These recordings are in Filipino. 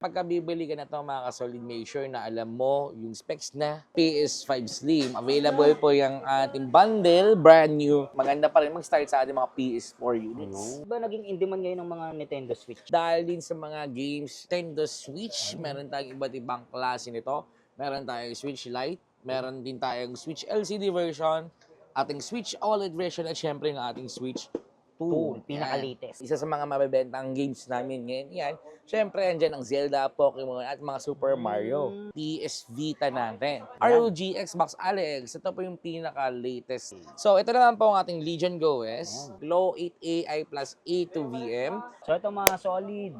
Pagka bibili ka na ito mga ka-solid, make sure na alam mo yung specs na PS5 Slim. Available po yung ating bundle, brand new. Maganda pa rin mag-start sa ating mga PS4 units. Ba naging in demand ngayon ng mga Nintendo Switch? Dahil din sa mga games, Nintendo Switch, meron tayong iba't ibang klase nito. Meron tayong Switch Lite, meron din tayong Switch LCD version, ating Switch OLED version at syempre ng ating Switch 2. Pinaka-latest. Isa sa mga mabebentang games namin ngayon yan. Syempre, andyan ang Zelda, Pokemon, at mga Super Mario. PS Vita natin. ROG Xbox Alex. Ito po yung pinaka-latest. So, ito naman po ang ating Legion Go S. Glow 8AI plus A2VM. So ito mga solid,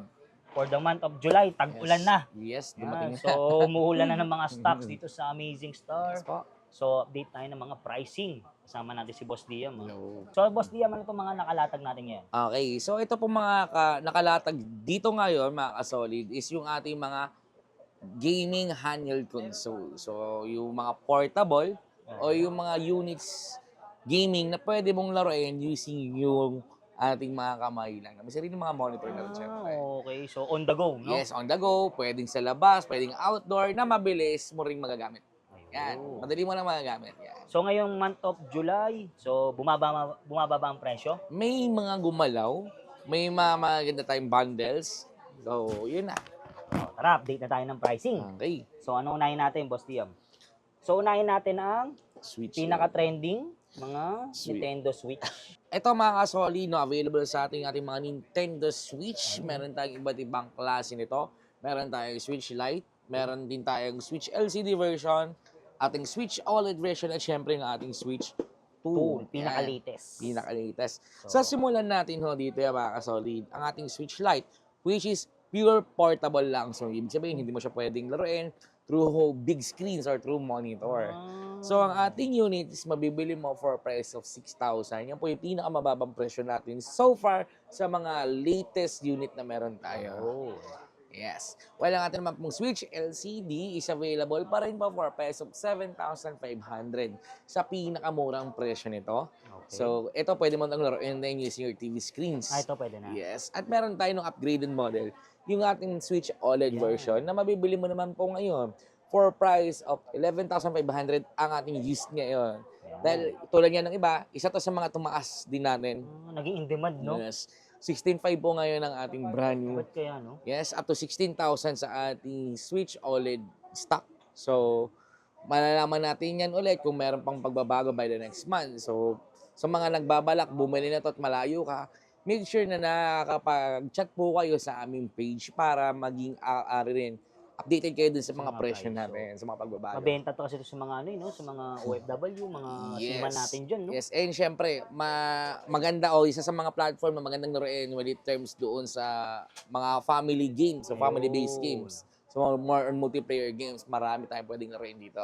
for the month of July, tag-ulan na. Yes, Yan. dumating na. So umuulan na ng mga stocks dito sa Amazing Star. Yes po. So update tayo ng mga pricing. Kasama natin si Boss Diam. Hello. So Boss Diam, ano itong mga nakalatag natin ngayon? Okay, so ito po mga nakalatag dito ngayon, mga ka-solid, is yung ating mga gaming handheld console. So, yung mga portable o yung mga units gaming na pwede mong laruin using yung ating mga kamay lang. May sarili mga monitor na rin, syempre. Okay, so on the go, no? Yes, on the go, pwedeng sa labas, pwedeng outdoor, na mabilis mo ring magagamit. Yan, Ayun. madali mo lang magagamit. Yan. So ngayong month of July, so bumaba ba ang presyo? May mga gumalaw, may mga maganda tayong bundles. So, yun na. O, tara, update na tayo ng pricing. Okay. So ano unahin natin, Boss Diam? So unahin natin ang Switch. pinaka-trending mga Switch. Nintendo Switch. Ito mga kasoli, no, available sa ating mga Nintendo Switch. Meron tayong iba't ibang klase nito. Meron tayong Switch Lite, meron din tayong Switch LCD version, ating Switch OLED version at syempre ng ating Switch 2. Pinaka-latest. Pinaka-latest. So, simulan natin ho dito mga kasoli, ang ating Switch Lite, which is pure portable lang. So, ibig sabihin, hindi mo siya pwedeng laruin through big screens or through monitor. So, ang ating unit is mabibili mo for a price of 6,000. Yan po yung pinakamababang presyo natin so far sa mga latest unit na meron tayo. Oh. Yes. Well, ang ating naman pong Switch LCD is available pa rin po for a price of 7,500 sa pinakamurang presyo nito. Okay. So, ito pwede mo nang laruin din using your TV screens. Ito pwede na. Yes. At meron tayo ng upgraded model, yung ating Switch OLED version na mabibili mo naman po ngayon for price of 11,500 ang ating used ngayon. Dahil tulad niya ng iba, isa to sa mga tumaas din natin. Naging in demand, no? Yes. 16,500 po ngayon ang ating brand new. Ba't kaya, no? Yes, up to 16,000 sa ating Switch OLED stock. So, malalaman natin yan ulit kung meron pang pagbabago by the next month. So, sa mga nagbabalak, bumili na to at malayo ka, make sure na nakakapag-chat po kayo sa aming page para maging rin updated kayo dun sa mga mga presyo price. natin, sa mga pagbabago. Mabenta to kasi ito sa mga ano, no? Sa mga OFW, mga seaman natin dyan, no? Yes, and syempre, maganda isa sa mga platform na magandang laruin when it terms doon sa mga family games, so family-based games. So more on multiplayer games, marami tayong pwedeng laruin dito.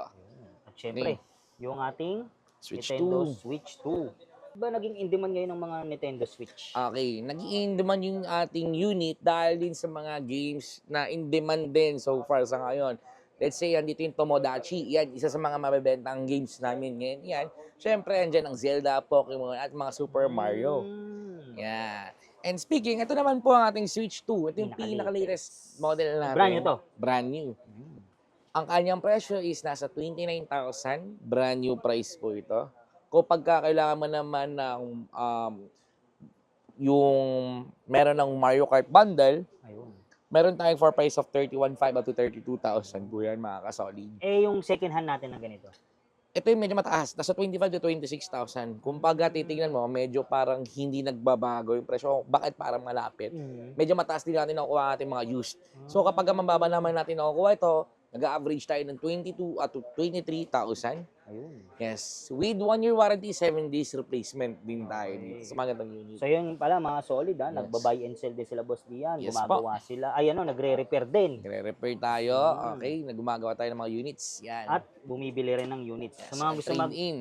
At syempre, yung ating Switch Nintendo 2. Switch 2. Ba naging in demand ngayon ng mga Nintendo Switch? Okay, nag-in demand yung ating unit dahil din sa mga games na in demand din so far sa ngayon. Let's say, andito yung Tomodachi. Yan, isa sa mga mabebentang games namin ngayon. Yan, syempre, andyan ang Zelda, Pokemon, at mga Super Mario. Yeah. And speaking, ito naman po ang ating Switch 2. Ito yung pinaka-latest model natin. Brand new to? Brand new. Ang kanyang presyo is nasa 29,000. Brand new price po ito. Kapag kailangan mo naman ng yung meron ng Mario Kart bundle, Ayun. meron tayong for price of 31,500 up to 32,000 po yan mga kasolid. Eh, yung second hand natin na ganito. Ito yung medyo mataas, nasa 25,000 to 26,000. Kung pag titignan mo, medyo parang hindi nagbabago yung presyo. Bakit parang malapit? Medyo mataas din natin nakukuha ating mga used. So kapag mababa naman natin nakukuha ito, nag-average tayo ng 22 at to 23,000. Ayun. Yes. With 1 year warranty, 7 days replacement din tayo dito sa mga gandang unit. So yun pala mga solid ha, Yes. nagba-buy and sell din sila Boss Dian, Yes gumagawa sila. Ay ano, nagre-repair din. Nagre-repair tayo. Okay. Nagumagawa tayo ng mga units. Yan. At bumibili rin ng units. Sa mga gusto Trade-in.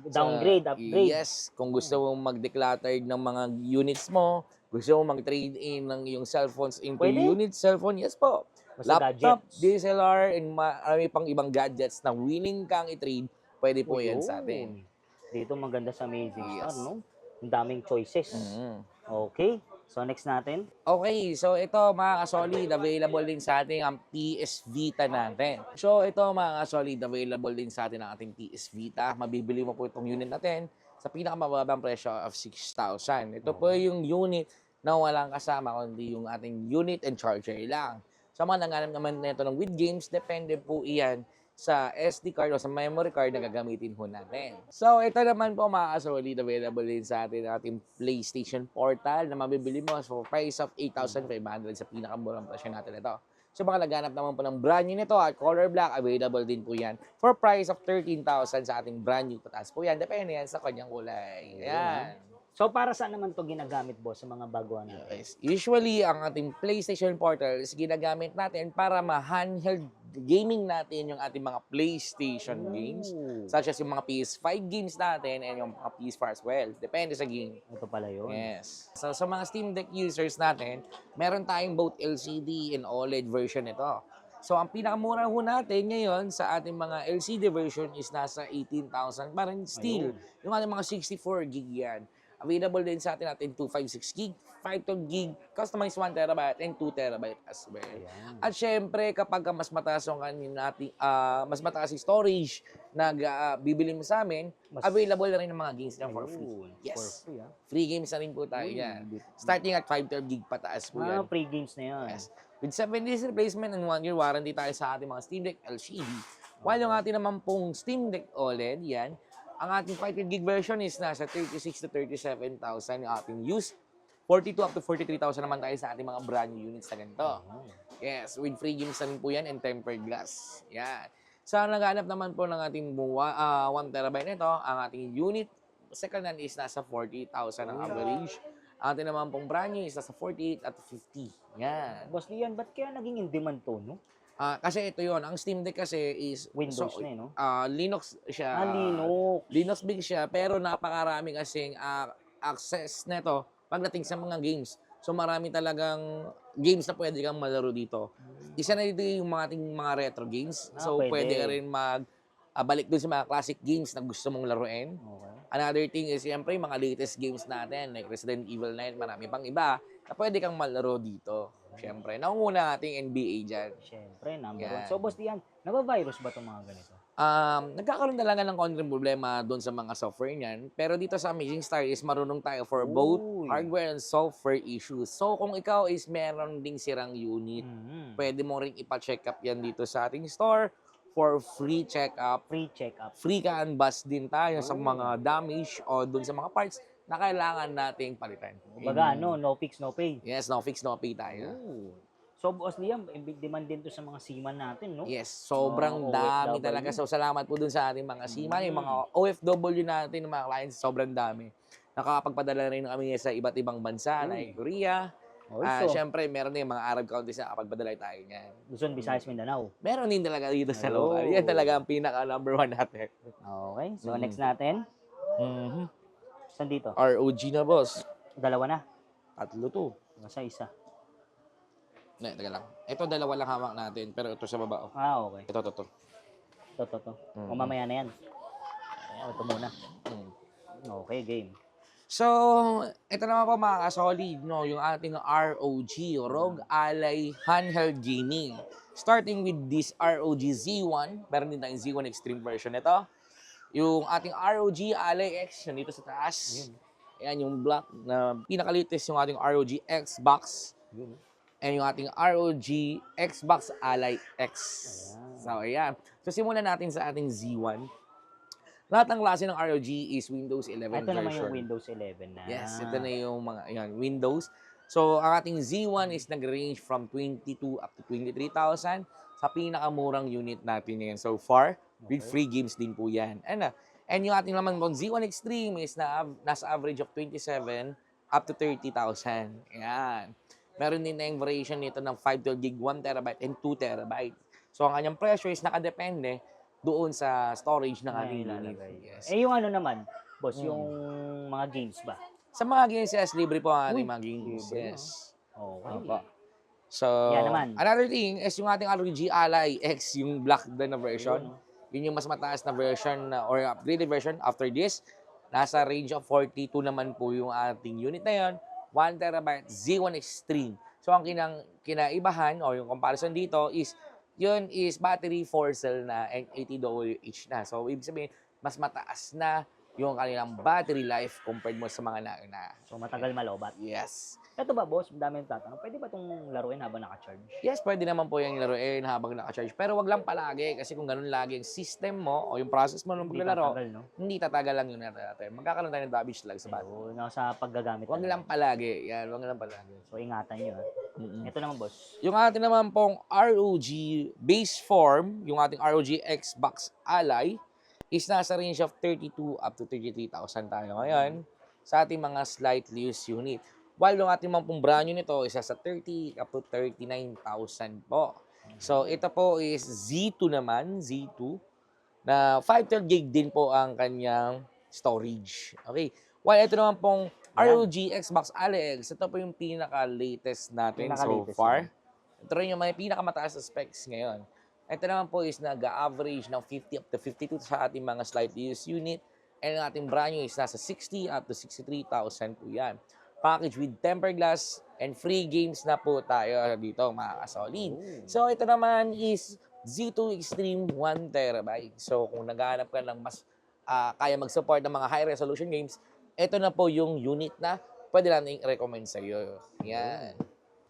downgrade, upgrade. Yes. Kung gusto mong mag-declutter ng mga units mo, gusto mong mag-trade-in ng iyong cellphones into Pwede? unit cellphone, yes po. Basta Laptop, gadgets. DSLR, and marami pang ibang gadgets na willing kang i-trade, pwede po yan sa atin. Dito maganda sa Amazing Yes. Star, no? Ang daming choices. Mhm. Okay. So next natin. Okay, so ito mga ka-solid, available din sa ating ang PS Vita natin. So ito mga ka-solid, available din sa atin ang ating PS Vita. Mabibili mo po itong unit natin sa pinakamababang presyo of 6,000. Ito po yung unit na walang kasama, kundi yung ating unit and charger lang. Sa mga nanganap naman nito ng with games, depende po iyan sa SD card o sa memory card na gagamitin po natin. So, ito naman po mga ka-solid, available din sa atin ang ating PlayStation Portal na mabibili mo for price of 8,500 sa pinakamurang presyo natin ito. So, mga naghanap naman po ng brand new nito at color black, available din po yan for price of 13,000 sa ating brand new. Pataas po yan, depende yan sa kanyang kulay. Yan. So para saan naman to ginagamit, boss, sa mga baguhan natin? Yes. Usually, ang ating PlayStation Portal is ginagamit natin para ma-handheld gaming natin yung ating mga PlayStation games, such as yung mga PS5 games natin and yung mga PS4 as well. Depende sa game. Ito pala yun. Yes. So, sa mga Steam Deck users natin, meron tayong both LCD and OLED version nito. So, ang pinakamura ho natin ngayon sa ating mga LCD version is nasa 18,000. Parang still, yung ating mga 64 gig yan. Available din sa atin 256 gig, 512 gig, customized 1 terabyte and 2 terabyte as well. Ayan. At syempre, kapag mas mataas yung mas mataas yung storage na bibili mo sa amin, available na rin ng mga games na for free. Ayun, Yes. For free, Free games na rin po tayo yan. Starting at 512 gig pataas po yan. free games na yan. Yes. With 7 days replacement and 1 year warranty tayo sa ating mga Steam Deck LCD. While yung ating naman pong Steam Deck OLED, yan, ang ating 512 gig version is nasa 36 to 37,000 yung ating used. 42 up to 43,000 naman tayo sa ating mga brand new units na ganito. Yes, with free games na rin po yan and tempered glass. Yan. Sa naghanap naman po ng ating 1 terabyte nito, ang ating unit, second hand is nasa 40,000 ang average. Ang ating naman pong brand new is nasa 48 at 50. Yan. Boss Lian, ba't kaya naging in demand to, no? Kasi ito yon, ang Steam Deck kasi is Windows na no? Linux siya. Linux. Linux big siya, pero napakarami kasing access nito pagdating sa mga games. So marami talagang games na pwede kang malaro dito. Isa na dito yung mga ating mga retro games. So pwede ka rin balik dun sa mga classic games na gusto mong laruin. Okay. Another thing is, siyempre, yung mga latest games natin, like Resident Evil 9, marami pang iba, na pwede kang malaro dito. Siyempre, naunguna ating NBA dyan. Siyempre, number Yan. 1. So, boss Lian, naba-virus ba itong mga ganito? Nagkakaroon talaga ng konting problema doon sa mga software niyan. Pero dito sa Amazing Star is marunong tayo for both hardware and software issues. So, kung ikaw is meron ding sirang unit, pwede mo ring ipa-check up yan dito sa ating store for free check-up. Free check-up. Free canvas din tayo sa mga damage o dun sa mga parts na kailangan nating palitan. Kumbaga, no fix, no pay. Yes, no fix, no pay tayo. So, boss Lian, big demand din to sa mga seaman natin, no? Yes, sobrang dami OFW. talaga. So, salamat po dun sa ating mga seaman, yung mga OFW natin, yung mga clients, sobrang dami. Nakakapagpadala rin kami sa iba't ibang bansa, like Korea. Siyempre, meron din yung mga Arab countries na kapagpadala tayo niyan. Luzon, Visayas, Mindanao. Meron din talaga dito sa local. Yan talaga ang pinaka number 1 natin. Okay. So, next natin. Saan dito? ROG na, boss. Dalawa na. Tatlo to. Basta isa. Ne, teka lang. Ito, dalawa lang hawak natin, pero ito sa baba. Okay. Ito. To. O mamaya na yan. Ito muna. Okay, game. So, ito naman po mga ka-solid, no, yung ating ROG, ROG Ally Handheld Gaming. Starting with this ROG Z1, meron din tayong Z1 Extreme version nito. Yung ating ROG Ally X, nandito sa taas. Ayan yung black na pinakalitis yung ating ROG Xbox. And yung ating ROG Xbox Ally X. So, ayan. So, simulan natin sa ating Z1. Lahat ng klase ng ROG is Windows 11 Ito version. naman yung Windows 11 na. Yes, ito na yung mga Windows. So, ang ating Z1 is nag-range from 22 up to 23,000 sa pinakamurang unit natin ngayon so far. With free games din po yan. And yung ating naman po, Z1 Extreme is nasa average of 27 up to 30,000. Ayan. Meron din na yung variation nito ng 512 gig, 1 terabyte and 2 terabyte. So, ang kanyang pressure is nakadepende doon sa storage ng ating unit. Yes. Yung ano naman, boss, yung mga games ba? Sa mga games, yes, libre po ang ating mga games. Yes. Okay. Opo. So, Yan naman. another thing is yung ating ROG Ally X, yung black din na version. Yun yung mas mataas na version or upgraded version after this. Nasa range of 42 naman po yung ating unit na yun 1TB Z1 Extreme. So, ang kinaibahan o yung comparison dito is, yun is battery 4 cell na and 80 Wh na. So, ibig sabihin, mas mataas na yung kanilang battery life compared mo sa mga nauna. So, matagal malobat. Yes. Ito ba, boss? Dami yung tatanong. Pwede ba itong laruin habang naka-charge? Yes, pwede naman po yung laruin habang naka-charge. Pero wag lang palagi kasi kung ganun lagi yung system mo o yung process mo nung Hindi paglalaro, tatagal, no? hindi tatagal lang yun natin. Magkakaroon tayo ng damage talaga sa battery. So, sa paggagamit Wag talaga. lang palagi. Yan, wag lang palagi. So, ingatan nyo, ha? Ito naman, boss. Yung ating naman pong ROG base form, yung ating ROG Xbox Ally, is nasa range of 32 up to 33,000 tayo ngayon sa ating mga slightly used unit. While yung ating mga pong brand new nito, isa sa 30 up to 39,000 po. So, ito po is Z2 naman, Z2, na 512 gig din po ang kanyang storage. Okay. While ito naman pong ROG Xbox Ally X, ito po yung pinaka-latest natin so far. Ito rin yung may pinakamataas na specs ngayon. Ito naman po is nag-average ng 50 up to 52 sa ating mga slightly used unit. And ang ating brand new is nasa 60 up to 63,000 po yan. Package with tempered glass and free games na po tayo dito mga kasolid. So ito naman is Z2 Extreme 1TB. So kung naghahanap ka ng mas kaya mag-support ng mga high resolution games, ito na po yung unit na pwede natin i-recommend sa iyo. Yan.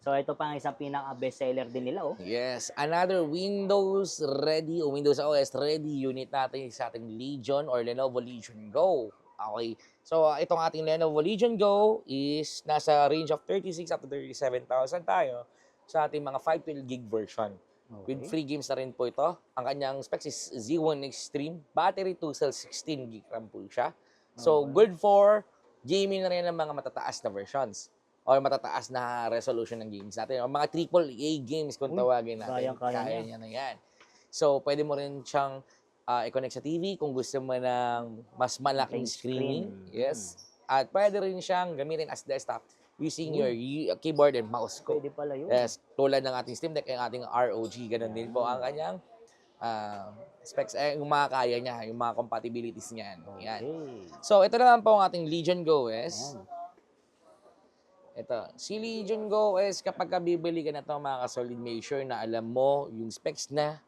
So, ito pa ang isang pinaka-bestseller din nila, oh. Yes, another Windows ready o Windows OS ready unit natin sa ating Legion or Lenovo Legion Go. Okay. So, itong ating Lenovo Legion Go is nasa range of 36 up to 37,000 tayo sa ating mga 512 gig version. Okay. With free games na rin po ito. Ang kanyang specs is Z1 Extreme. Battery 2 cell 16 gig RAM po siya. So, good for gaming na rin ng mga matataas na versions or matataas na resolution ng games natin. O mga AAA games kung tawagin natin. Kaya Niya na yan. So, pwede mo rin siyang i-connect sa TV kung gusto mo ng mas malaking screen. Yes. At pwede rin siyang gamitin as desktop using your keyboard and mouse ko. Pwede pala yun. Yes. Tulad ng ating Steam Deck, yung ating ROG, ganun din po ang kanyang specs, yung mga kaya niya, yung mga compatibilities niyan. Yan. So, ito naman po ang ating Legion Go OS. Ito, si Legion Go OS, kapag bibili ka na ito, mga ka-solid, make sure na alam mo yung specs na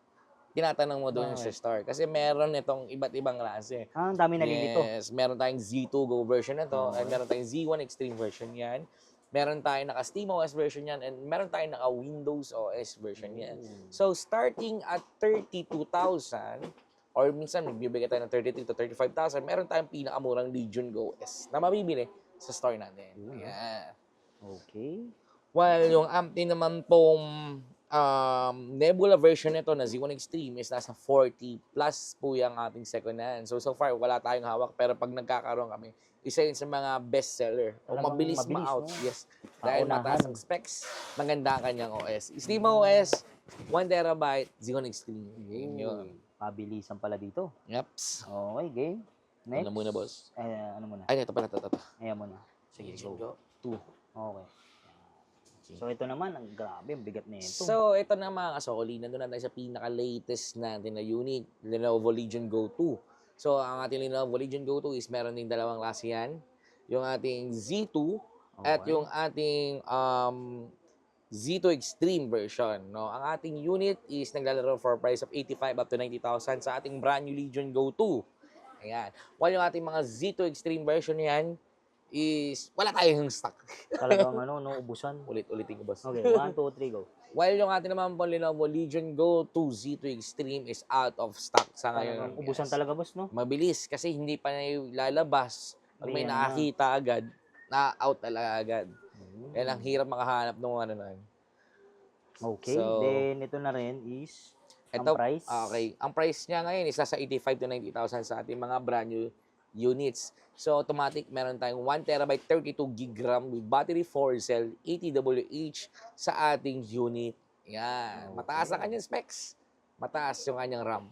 tinatanong mo doon sa store. Kasi meron itong iba't ibang klase. Ang dami nalilito. Yes, meron tayong Z2 Go version na to, and meron tayong Z1 Extreme version yan. Meron tayong naka SteamOS version yan, and meron tayong naka Windows OS version yan. So, starting at 32,000, or minsan magbibigay tayo ng 33 to 35,000, meron tayong pinakamurang Legion Go OS na mabibili sa store natin. Yan. Okay. While yung Ampty naman pong Nebula version nito na Z1 Extreme is nasa 40 plus po yung ating second hand. So far, wala tayong hawak. Pero pag nagkakaroon kami, isa yun sa mga best seller. O mabilis ma-out. No? Yes. Dahil mataas ang specs, maganda ang kanyang OS. SteamOS, 1TB, Z1 Extreme. Game yun. Pabilisan pala dito. Yaps. Okay, game. Next. Ano muna, boss? Ano muna? Ay, ito pala. Ito. Ayan muna. Sige, go. 2. Okay. So, ito naman, ang grabe, ang bigat na ito. So, ito na mga kasoli. Nandun na tayo sa pinaka-latest natin na unit, Lenovo Legion Go 2. So, ang ating Lenovo Legion Go 2 is meron din dalawang klase yan. Yung ating Z2 at yung ating Z2 Extreme version. No? Ang ating unit is naglalaro for a price of 85 up to 90,000 sa ating brand new Legion Go 2. Ayan. While yung ating mga Z2 Extreme version yan, is wala tayong stock. Talagang ubusan. Ulit-ulitin ko, boss. Okay, 1, 2, 3, go. While yung ating naman po Lenovo Legion Go 2 Z2 Extreme is out of stock sa ngayon. Ubusan talaga, boss, no? Mabilis kasi hindi pa na lalabas. Pag may nakakita agad, na-out talaga agad. Kaya lang hirap makahanap ng ano na yun. Okay, So, then ito na rin is ang price. Okay, ang price niya ngayon is nasa 85 to 90,000 sa ating mga brand new units. So, automatic, meron tayong 1TB 32 gig RAM with battery 4 cell 80 Wh sa ating unit. Yan. Mataas ang kanyang specs. Mataas yung kanyang RAM.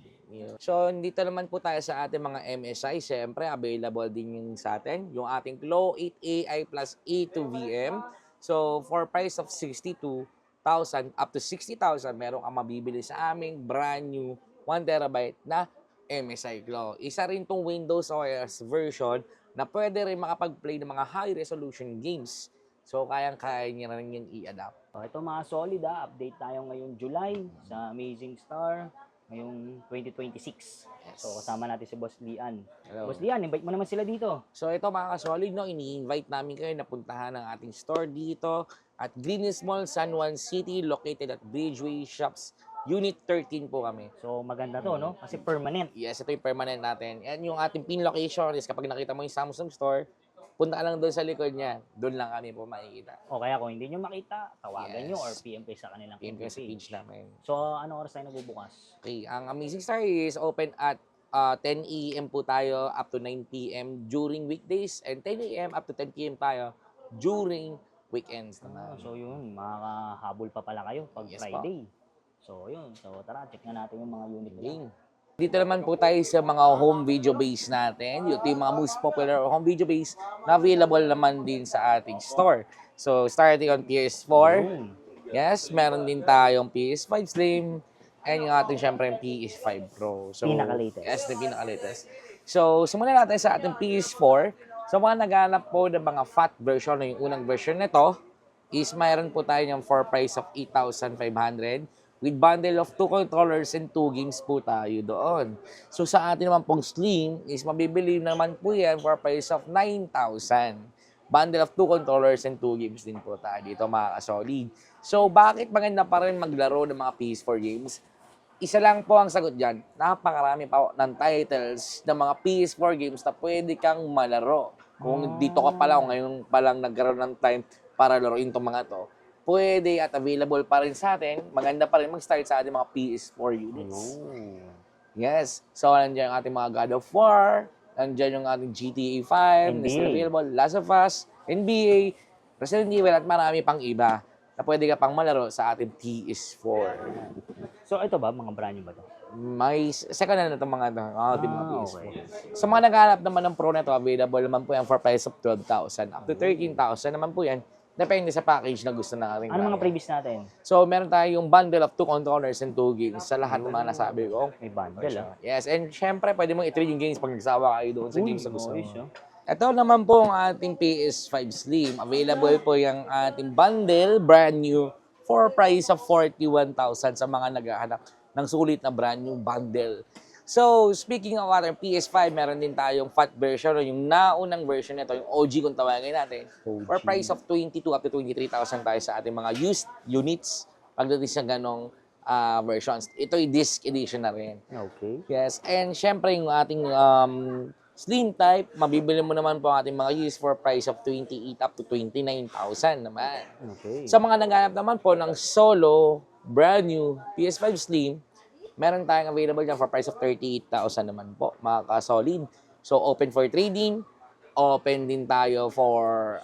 So, dito naman po tayo sa ating mga MSI. Siyempre, available din yung sa atin. Yung ating Glow 8AI plus A2VM. So, for price of 62,000 up to 60,000, meron kang mabibili sa aming brand new 1TB na MSI Glow. Isa rin tong Windows OS version na pwede rin makapag-play ng mga high resolution games. So, kayang-kaya niya rin yung i-adapt. So, ito mga solid update tayo ngayong July sa Amazing Star ngayong 2026. Yes. So, kasama natin si Boss Lian. Hello. Boss Lian, invite mo naman sila dito. So, ito mga kasolid, no, ini-invite namin kayo na puntahan ang ating store dito at Green Mall, San Juan City, located at Bridgeway Shops, Unit 13 po kami. So, maganda to, no? Kasi permanent. Yes, ito yung permanent natin. And yung ating pin location is kapag nakita mo yung Samsung store, punta ka lang doon sa likod niya. Doon lang kami po makikita. O kaya kung hindi nyo makita, tawagan Yes. nyo or PM kayo sa kanilang PM ko sa page. page namin. So, ano oras tayo nagbubukas? Okay, ang Amazing Star is open at 10 a.m. po tayo up to 9 p.m. during weekdays and 10 a.m. up to 10 p.m. tayo during weekends naman. So, yun, makakahabol pa pala kayo pag Yes, Friday. So, yun. So, tara, check na natin yung mga unit nila. Galing. Dito naman po tayo sa mga home video base natin. Ito yung mga most popular home video base na available naman din sa ating store. So, starting on PS4. Yun. Yes, meron din tayong PS5 Slim. And yung ating syempre yung PS5 Pro. So, Pinaka-latest. Yes, the pinaka-latest. So, simulan natin sa ating PS4. So, mga naghanap po ng mga fat version, yung unang version nito, is mayroon po tayo yung for price of 8,500 with bundle of 2 controllers and 2 games po tayo doon. So, sa atin naman pong Slim is mabibili naman po yan for price of 9,000. Bundle of 2 controllers and 2 games din po tayo dito mga kasolid. So, bakit maganda pa rin maglaro ng mga PS4 games? Isa lang po ang sagot dyan. Napakarami pa ng titles ng mga PS4 games na pwede kang malaro. Kung dito ka pa lang, ngayon pa lang nagkaroon ng time para laruin itong mga to, pwede at available pa rin sa atin. Maganda pa rin mag-start sa ating mga PS4 units. Yes. So, nandiyan yung ating mga God of War, nandiyan yung ating GTA 5, na still available, Last of Us, NBA, Resident Evil, at marami pang iba na pwede ka pang malaro sa ating PS4. So, ito ba? Mga brand new ba to? May second na itong mga ating mga PS4. Okay. Sa mga naghahanap naman ng Pro na ito, available naman po yan for price of 12,000 up to 13,000 naman po yan. Depende sa package na gusto natin. Ano mga previous natin? So, meron tayong bundle of 2 controllers and 2 games sa lahat ng mga nasabi ko. May bundle, ah. Yes, and syempre, pwede mong i-trade yung games pag nagsawa kayo doon sa games na gusto Nice, mo. oh. Ito naman po ang ating PS5 Slim. Available po yung ating bundle, brand new, for price of 41,000 sa mga naghahanap ng sulit na brand new bundle. So, speaking of ating PS5, meron din tayong fat version, o yung naunang version nito, yung OG kung tawagin natin, for price of 22 up to 23,000 tayo sa ating mga used units pagdating sa ganong versions. Ito yung disc edition na rin. Okay. Yes, and syempre yung ating slim type, mabibili mo naman po ang ating mga used for price of 28 up to 29,000 naman. Okay. Sa mga naghanap naman po ng solo, brand new PS5 Slim, meron tayong available dyan for price of 38,000 naman po, mga ka-solid. So, open for trading, open din tayo for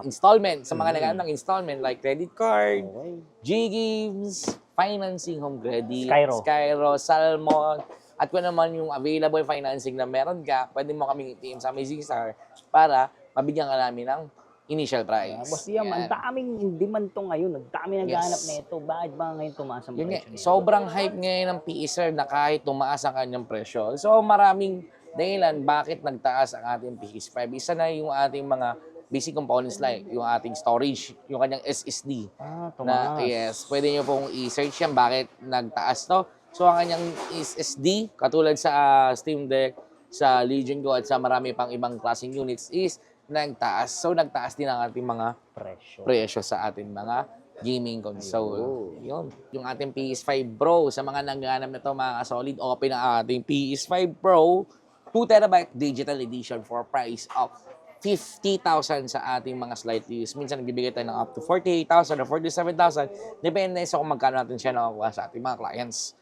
installment. Sa mga naghanap ng installment like credit card, Okay. G-Games, financing, home credit, Skyro, Salmon, at kung naman yung available financing na meron ka, pwede mo kaming i-team sa Amazing Star para mabigyan ka namin ng initial price. Boss Liam, ang Yan. daming demand to ngayon. Ang daming naghahanap Yes. nito. Bakit ba ngayon tumaas ang Yun nga, presyo nito? sobrang hype ngayon ng PS5 na kahit tumaas ang kanyang presyo. So maraming dahilan bakit nagtaas ang ating PS5. Isa na yung ating mga basic components like yung ating storage, yung kanyang SSD. Tumaas. Na yes, pwede nyo pong i-search yan bakit nagtaas to. So ang kanyang SSD, katulad sa Steam Deck, sa Legion Go at sa marami pang ibang klaseng units is nagtaas. So nagtaas din ang ating mga presyo sa ating mga gaming console. Yun. Yung ating PS5 Pro, sa mga naghahanap na to mga solid, open ang ating PS5 Pro 2TB digital edition for price of 50,000 sa ating mga slight use. Minsan nagbibigay tayo ng up to 48,000 or 47,000. Depende sa kung magkano natin siya nakukuha sa ating mga clients.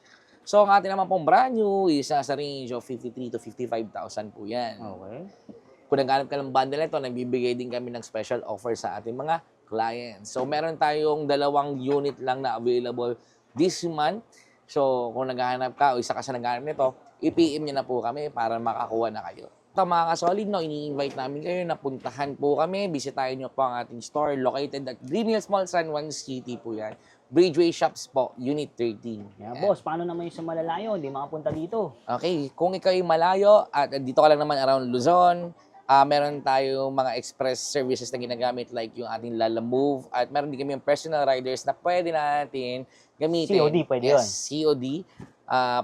So, ang ating naman pong brand new is nasa range of 53,000 to 55,000 po yan. Okay. Kung naghanap ka ng bundle nito, nagbibigay din kami ng special offer sa ating mga clients. So, meron tayong 2 unit lang na available this month. So, kung naghahanap ka o isa ka sa naghahanap nito, i-PM nyo na po kami para makakuha na kayo. Ito mga ka-solid, no, ini-invite namin kayo na puntahan po kami. Bisitahin nyo po ang ating store located at Green Mall, San Juan City po yan. Bridgeway Shops po, Unit 13. Yeah, boss, paano naman yung sa malalayo? Hindi makapunta dito. Okay, kung ikaw ay malayo at dito ka lang naman around Luzon, Meron tayong mga express services na ginagamit like yung ating Lala Move at meron din kami yung personal riders na pwede natin gamitin. COD, pwede Yes, COD.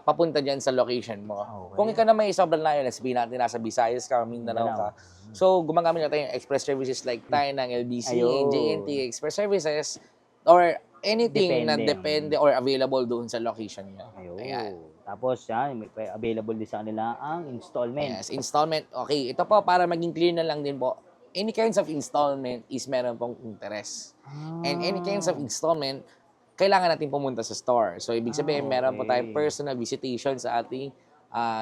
Papunta dyan sa location mo. Okay. Kung ikaw na may sobrang layo, sabihin natin nasa Visayas ka, Mindanao ka. So, gumagamit natin yung express services like tayo ng LBC, Ayun. JNT, express services, or anything na Depende. depende or available doon sa location nyo. Ayun. Ayan. Tapos, yan, may available din sa kanila ang installment. Yes, installment. Okay, ito po para maging clear na lang din po. Any kinds of installment is meron pong interest. And any kinds of installment, kailangan natin pumunta sa store. So, ibig sabihin, meron po tayong personal visitation sa ating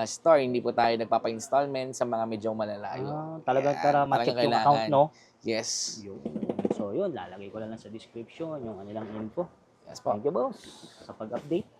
store. Hindi po tayo nagpapa-installment sa mga medyo malalayo. Talagang Yan, para talagang ma-check yung kailangan. account, no? Yes. Yun. So, yun, lalagay ko lang sa description yung kanilang info. Yes po. Thank you, boss, sa pag-update.